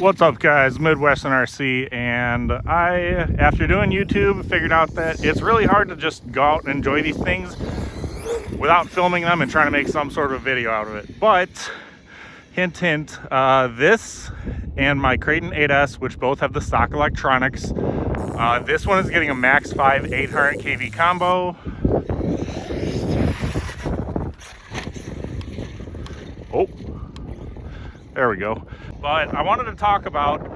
What's up, guys? Midwestern RC, and I, after doing YouTube, figured out that it's really hard to just go out and enjoy these things without filming them and trying to make some sort of video out of it. But hint hint, this and my Creighton 8S, which both have the stock electronics, this one is getting a max 5 800 kV combo. Oh, there we go. But I wanted to talk about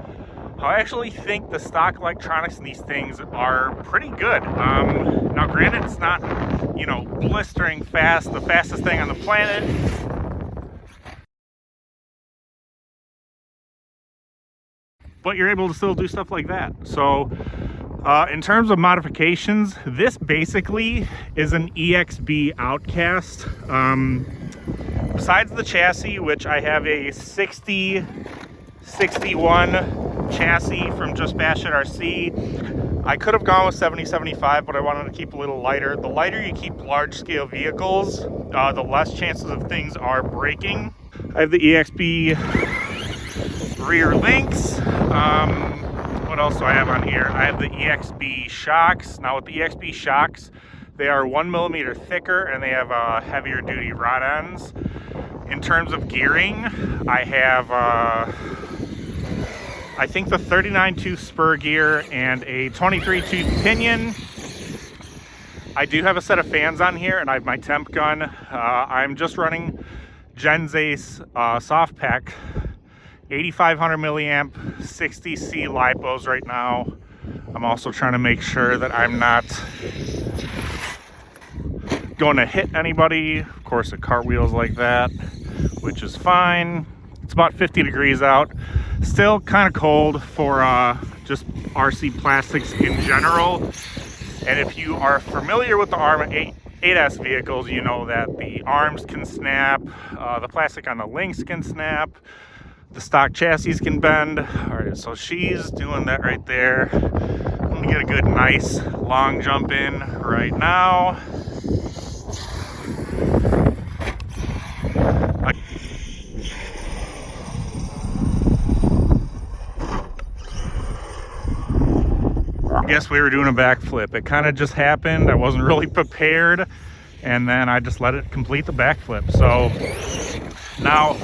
how I actually think the stock electronics in these things are pretty good. Now granted, it's not, you know, blistering fast, the fastest thing on the planet. But you're able to still do stuff like that. So in terms of modifications, this basically is an EXB Outcast. Besides the chassis, which I have a 60-61 chassis from Just Bash It RC. I could have gone with 70-75, but I wanted to keep a little lighter. The lighter you keep large scale vehicles, the less chances of things are breaking. I have the EXB rear links. What else do I have on here? I have the EXB shocks. Now with the EXB shocks, they are 1 millimeter thicker and they have heavier duty rod ends. In terms of gearing, I have I think the 39 tooth spur gear and a 23 tooth pinion. I do have a set of fans on here and I have my temp gun. I'm just running Gen's Ace soft pack 8500 milliamp 60C lipos right now. I'm also trying to make sure that I'm not going to hit anybody. Of course, it cartwheels like that, which is fine. It's about 50 degrees out. Still kind of cold for just RC plastics in general. And if you are familiar with the Arrma 8S vehicles, you know that the arms can snap, the plastic on the links can snap, the stock chassis can bend. All right, so she's doing that right there. I'm gonna get a good, nice long jump in right now. I guess we were doing a backflip. It kind of just happened. I wasn't really prepared, and then I just let it complete the backflip. So now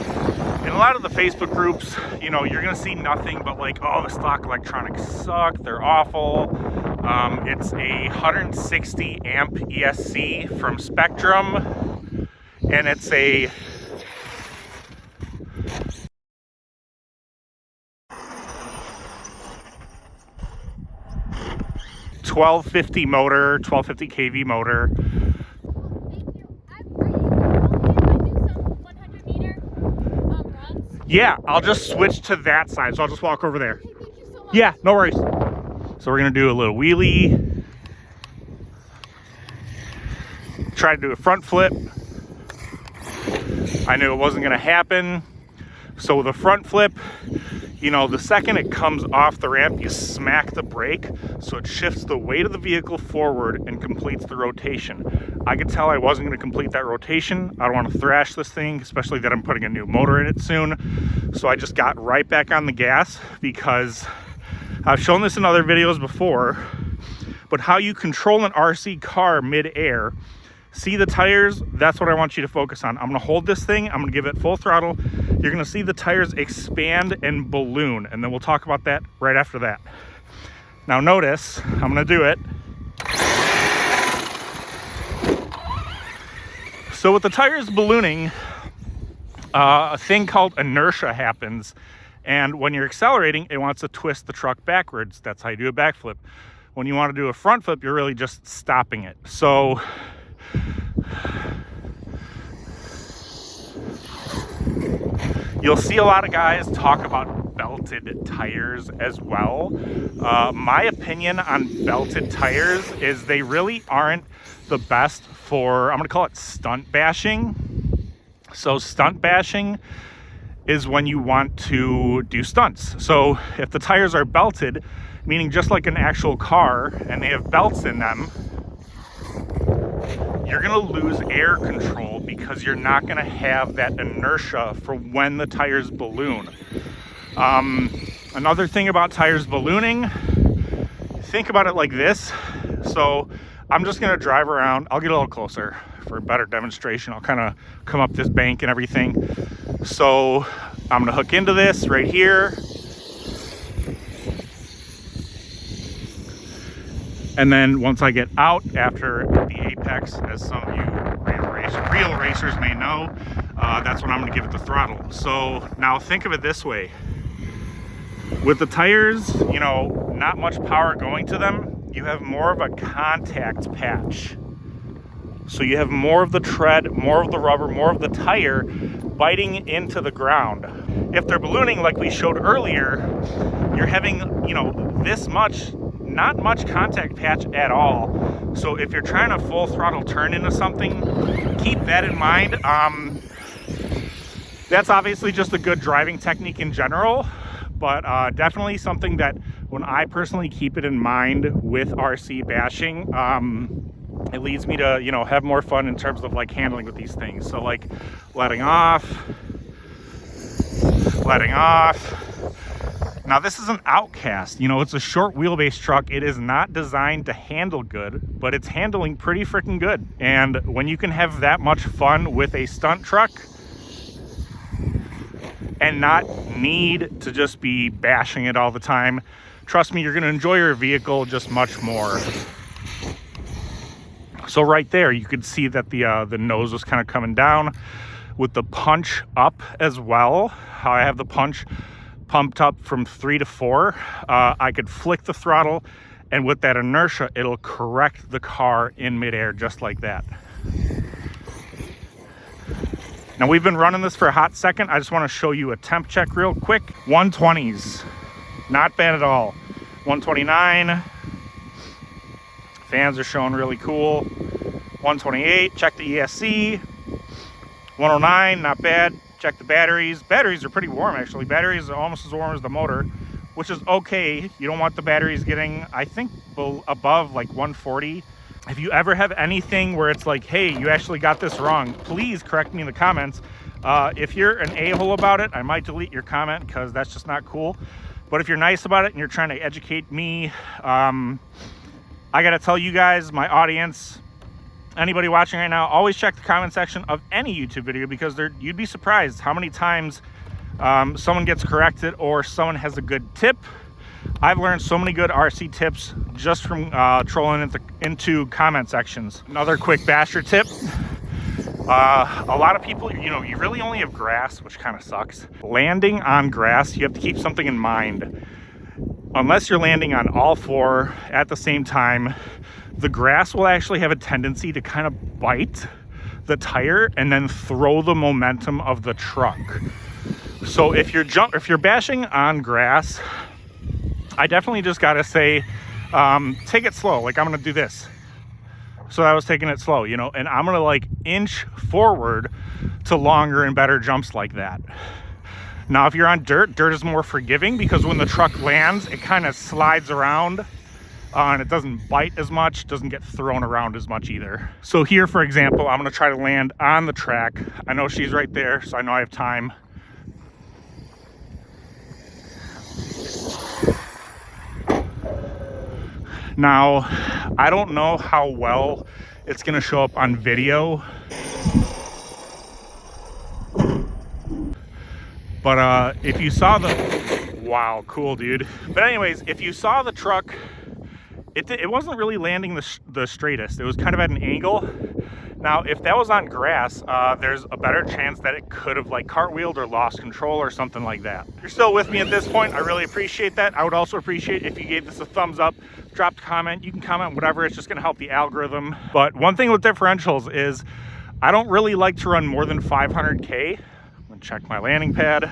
in a lot of the Facebook groups, you know, you're gonna see nothing but like, oh, the stock electronics suck, they're awful. It's a 160 amp ESC from Spectrum, and it's a 1250 motor, 1250 kV motor. Yeah, I'll just switch to that side, so I'll just walk over there. Yeah, no worries. So we're gonna do a little wheelie. Try to do a front flip. I knew it wasn't gonna happen. So with a front flip, you know, the second it comes off the ramp, you smack the brake, so it shifts the weight of the vehicle forward and completes the rotation. I could tell I wasn't going to complete that rotation. I don't want to thrash this thing, especially that I'm putting a new motor in it soon. So I just got right back on the gas, because I've shown this in other videos before, but how you control an RC car mid-air. See the tires? That's what I want you to focus on. I'm gonna hold this thing, I'm gonna give it full throttle. You're gonna see the tires expand and balloon, and then we'll talk about that right after that. Now notice, I'm gonna do it. So with the tires ballooning, a thing called inertia happens, and when you're accelerating, it wants to twist the truck backwards. That's how you do a backflip. When you want to do a front flip, you're really just stopping it. So you'll see a lot of guys talk about belted tires as well. My opinion on belted tires is they really aren't the best for, I'm gonna call it stunt bashing. So stunt bashing is when you want to do stunts. So if the tires are belted, meaning just like an actual car, and they have belts in them, you're gonna lose air control because you're not gonna have that inertia for when the tires balloon. Another thing about tires ballooning, think about it like this. So I'm just gonna drive around. I'll get a little closer for a better demonstration. I'll kind of come up this bank and everything. So I'm gonna hook into this right here. And then once I get out after the apex, as some of you real racers may know, that's when I'm gonna give it the throttle. So now think of it this way. With the tires, you know, not much power going to them, you have more of a contact patch. So you have more of the tread, more of the rubber, more of the tire biting into the ground. If they're ballooning like we showed earlier, you're having, you know, this much, not much contact patch at all. So if you're trying to full throttle turn into something, keep that in mind. That's obviously just a good driving technique in general, but definitely something that when I personally keep it in mind with RC bashing, it leads me to, you know, have more fun in terms of like handling with these things. So like letting off. Now this is an Outcast, you know, it's a short wheelbase truck. It is not designed to handle good, but it's handling pretty freaking good. And when you can have that much fun with a stunt truck and not need to just be bashing it all the time, trust me, you're gonna enjoy your vehicle just much more. So right there, you could see that the nose was kind of coming down with the punch up as well. How I have the punch pumped up from 3 to 4. I could flick the throttle, and with that inertia, it'll correct the car in midair just like that. Now we've been running this for a hot second. I just want to show you a temp check real quick. 120s, not bad at all. 129. Fans are showing really cool. 128, check the ESC. 109, not bad. Check the batteries. Batteries are pretty warm actually. Batteries are almost as warm as the motor, which is okay. You don't want the batteries getting, I think, above like 140. If you ever have anything where it's like, hey, you actually got this wrong, please correct me in the comments. If you're an a-hole about it, I might delete your comment because that's just not cool. But if you're nice about it and you're trying to educate me, I gotta tell you guys, my audience, anybody watching right now, always check the comment section of any YouTube video, because you'd be surprised how many times someone gets corrected or someone has a good tip. I've learned so many good RC tips just from trolling into comment sections. Another quick basher tip. A lot of people, you know, you really only have grass, which kind of sucks. Landing on grass, you have to keep something in mind. Unless you're landing on all four at the same time, the grass will actually have a tendency to kind of bite the tire and then throw the momentum of the truck. So if you're bashing on grass, I definitely just gotta say, take it slow. Like I'm gonna do this. So I was taking it slow, you know, and I'm gonna like inch forward to longer and better jumps like that. Now, if you're on dirt is more forgiving, because when the truck lands, it kind of slides around and it doesn't bite as much, doesn't get thrown around as much either. So here, for example, I'm gonna try to land on the track. I know she's right there, so I know I have time. Now, I don't know how well it's gonna show up on video, but if you saw the, wow, cool, dude. But anyways, if you saw the truck, it wasn't really landing the straightest. It was kind of at an angle. Now, if that was on grass, there's a better chance that it could have like cartwheeled or lost control or something like that. If you're still with me at this point, I really appreciate that. I would also appreciate if you gave this a thumbs up, dropped a comment. You can comment whatever, it's just gonna help the algorithm. But one thing with differentials is I don't really like to run more than 500K. I'm gonna check my landing pad.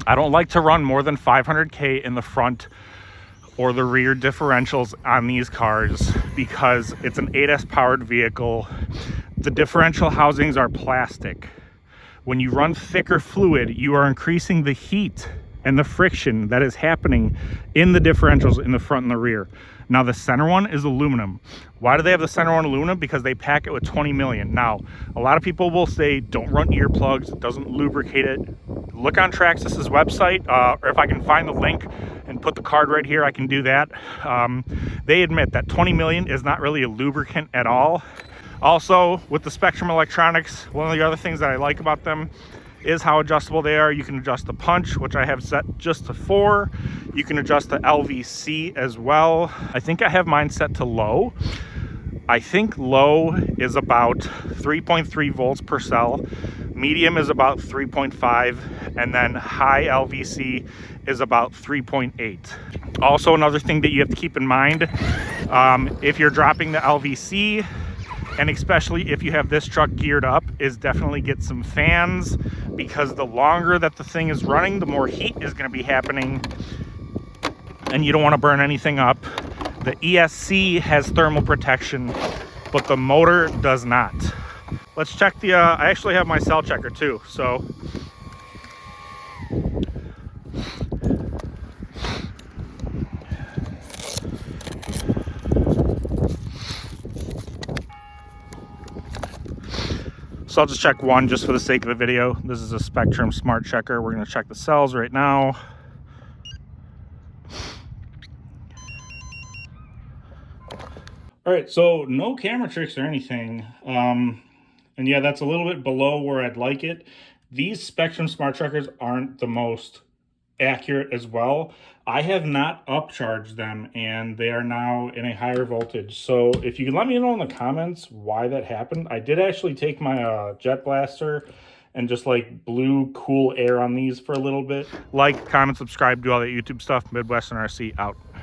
I don't like to run more than 500K in the front or the rear differentials on these cars, because it's an 8S powered vehicle. The differential housings are plastic. When you run thicker fluid, you are increasing the heat and the friction that is happening in the differentials in the front and the rear. Now the center one is aluminum. Why do they have the center one aluminum? Because they pack it with 20 million. Now, a lot of people will say, don't run earplugs, it doesn't lubricate it. Look on Traxxas's website, or if I can find the link and put the card right here, I can do that. They admit that 20 million is not really a lubricant at all. Also, with the Spectrum electronics, one of the other things that I like about them is how adjustable they are. You can adjust the punch, which I have set just to 4. You can adjust the LVC as well. I think I have mine set to low. I think low is about 3.3 volts per cell. Medium is about 3.5, and then high LVC is about 3.8. Also, another thing that you have to keep in mind, if you're dropping the LVC, and especially if you have this truck geared up, is definitely get some fans, because the longer that the thing is running, the more heat is going to be happening, and you don't want to burn anything up. The ESC has thermal protection, but the motor does not. Let's check the, I actually have my cell checker too, so. So I'll just check one just for the sake of the video. This is a Spectrum Smart Checker. We're gonna check the cells right now. All right, so no camera tricks or anything. And yeah, that's a little bit below where I'd like it. These Spectrum Smart Checkers aren't the most accurate as well. I have not upcharged them, and they are now in a higher voltage. So if you can let me know in the comments why that happened. I did actually take my jet blaster and just like blew cool air on these for a little bit. Like, comment, subscribe, do all that YouTube stuff. Midwestern RC out.